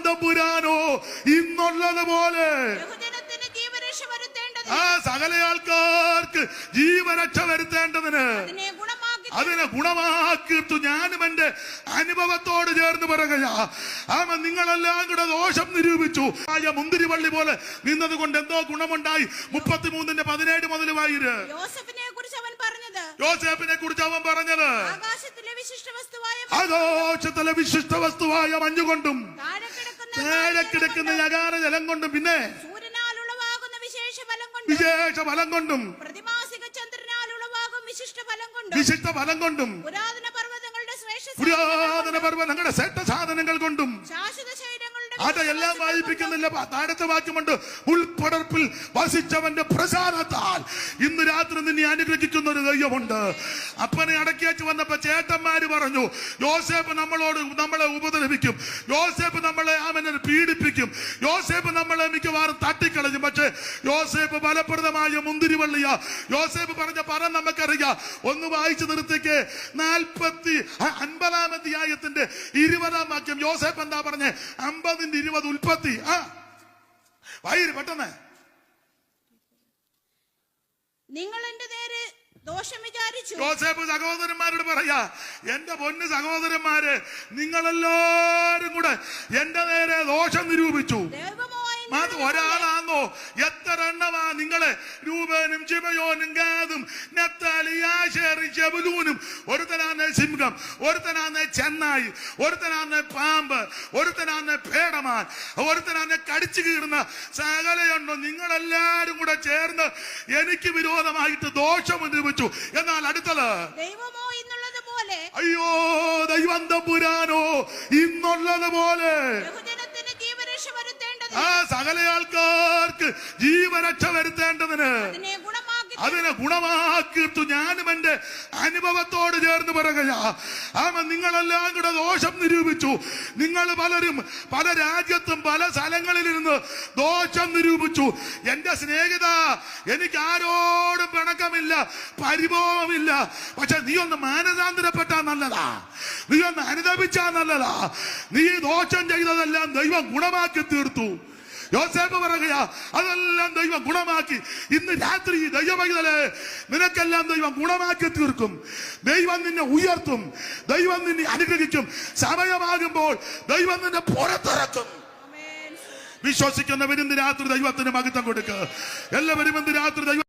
തമ്പുരാനോ ഇന്നുള്ളതുപോലെ ആ സകല ആൾക്കാർക്ക് ജീവരക്ഷ വരുത്തേണ്ടതിന് അതിനെ ഗുണമാക്കിയിട്ടു ഞാനും എന്റെ അനുഭവത്തോട് ചേർന്ന് പറയുകയാ. ആമ നിങ്ങളെല്ലാം കൂടെ ദോഷം നിരൂപിച്ചു. മുന്തിരിവള്ളി പോലെ നിന്നത് കൊണ്ട് എന്തോ ഗുണമുണ്ടായി. 33:17 മുതൽ വായിര്. യോസേഫിനെ കുറിച്ച് അവൻ പറഞ്ഞത് ആകാശത്തിലെ വിശിഷ്ട വസ്തുവായ മഞ്ഞുകൊണ്ടും താഴെ കിടക്കുന്ന യകാര ജലം കൊണ്ടും പിന്നെ വിശേഷ ഫലം കൊണ്ടും വിശിഷ്ട ഫലം കൊണ്ടും പുരാതന പർവ്വതങ്ങളുടെ ശ്രേഷ്ഠ സാധനങ്ങൾ കൊണ്ടും അതെല്ലാം വായിപ്പിക്കുന്നില്ല. താഴത്തെ വാക്യമുണ്ട്, ഉൾപ്പടർപ്പിൽ വസിച്ചവന്റെ പ്രസാദത്താൽ ഇന്ന് രാത്രി നിന്നെ അനുഗ്രഹിക്കുന്ന ഒരു ദൈവമുണ്ട്. അപ്പനെ അടക്കിയച്ചു വന്നപ്പോ ചേട്ടന്മാര് പറഞ്ഞു, യോസേഫ് നമ്മളെ ഉപദ്രവിക്കും, യോസേഫ് നമ്മളെ അവനെ പീഡിപ്പിക്കും, യോസേഫ് നമ്മളെ മിക്കവാറും തട്ടിക്കളഞ്ഞു. പക്ഷെ യോസേഫ് ഫലപ്രദമായ മുന്തിരിവള്ളിയാ. യോസേഫ് പറഞ്ഞ പറ നമുക്കറിയാം. ഒന്ന് വായിച്ചു നിർത്തിക്ക്. 50-ാം അധ്യായത്തിന്റെ 20-ാം വാക്യം. യോസേഫ് എന്താ പറഞ്ഞേ? 50-20 ഉൽപ്പത്തി. വായിര് പെട്ടെന്ന്. നിങ്ങൾ എന്റെ നേരെ ദോഷം വിചാരിച്ചു. യോസേഫ് സഹോദരന്മാരോട് പറയാ, എന്റെ പൊന്ന് സഹോദരന്മാര്, നിങ്ങളെല്ലാരും കൂടെ എന്റെ നേരെ ദോഷം നിരൂപിച്ചു. ഒരാളാന്നോ? എത്ര എണ്ണമാ നിങ്ങളെ? രൂപനും ശിമയോനും ഗാദും നഫ്താലി ആശേർ ജബൂലൂനും. ഒരുത്തനാന്ന് സിംഹം, ഒരുത്തനാന്ന് ചെന്നായി, ഒരുത്തനാന്ന് പാമ്പ്, ഒരുത്തനാന്ന് പേടമാൻ, ഒരുത്തനാന്ന് കടിച്ചു കീറുന്ന സകലയുണ്ടോ. നിങ്ങളെല്ലാരും കൂടെ ചേർന്ന് എനിക്ക് വിരോധമായിട്ട് ദോഷം നിരൂപിച്ചു. എന്നാൽ അടുത്തത്, അയ്യോ ദൈവം തമ്പുരാനോ ഇന്നുള്ളതുപോലെ ആ സകല ആൾക്കാർക്ക് ജീവരക്ഷ വരുത്തേണ്ടതിന് അതിനെ ഗുണമാക്കിയിട്ടു ഞാനും എന്റെ അനുഭവത്തോട് ചേർന്ന് പറയുകയാ. ആമ നിങ്ങളെല്ലാം കൂടെ ദോഷം നിരൂപിച്ചു. നിങ്ങൾ പലരും പല രാജ്യത്തും പല സ്ഥലങ്ങളിലിരുന്ന് ദോഷം നിരൂപിച്ചു. എന്റെ സ്നേഹിത, എനിക്ക് ആരോടും പിണക്കമില്ല, പരിഭവമില്ല. പക്ഷെ നീ ഒന്ന് മാനസാന്തരപ്പെട്ടാ നല്ലതാ, നീ ഒന്ന് അനുദപിച്ചാ നല്ലതാ. നീ ദോഷം ചെയ്തതെല്ലാം ദൈവം ഗുണമാക്കി തീർത്തു. യോസേഫ് പറയുകയാ, അതെല്ലാം ദൈവം ഗുണമാക്കി. ഇന്ന് രാത്രി ദൈവമൈതലേ, നിനക്കെല്ലാം ദൈവം ഗുണമാക്കി തീർക്കും. ദൈവം നിന്നെ ഉയർത്തും, ദൈവം നിന്നെ അനുഗ്രഹിക്കും. സമയമാകുമ്പോൾ ദൈവം നിന്നെ പുറത്തിറക്കും. വിശ്വസിക്കുന്നവരും രാത്രി ദൈവത്തിന് മഹത്വം കൊടുക്കുക. എല്ലാവരും രാത്രി ദൈവം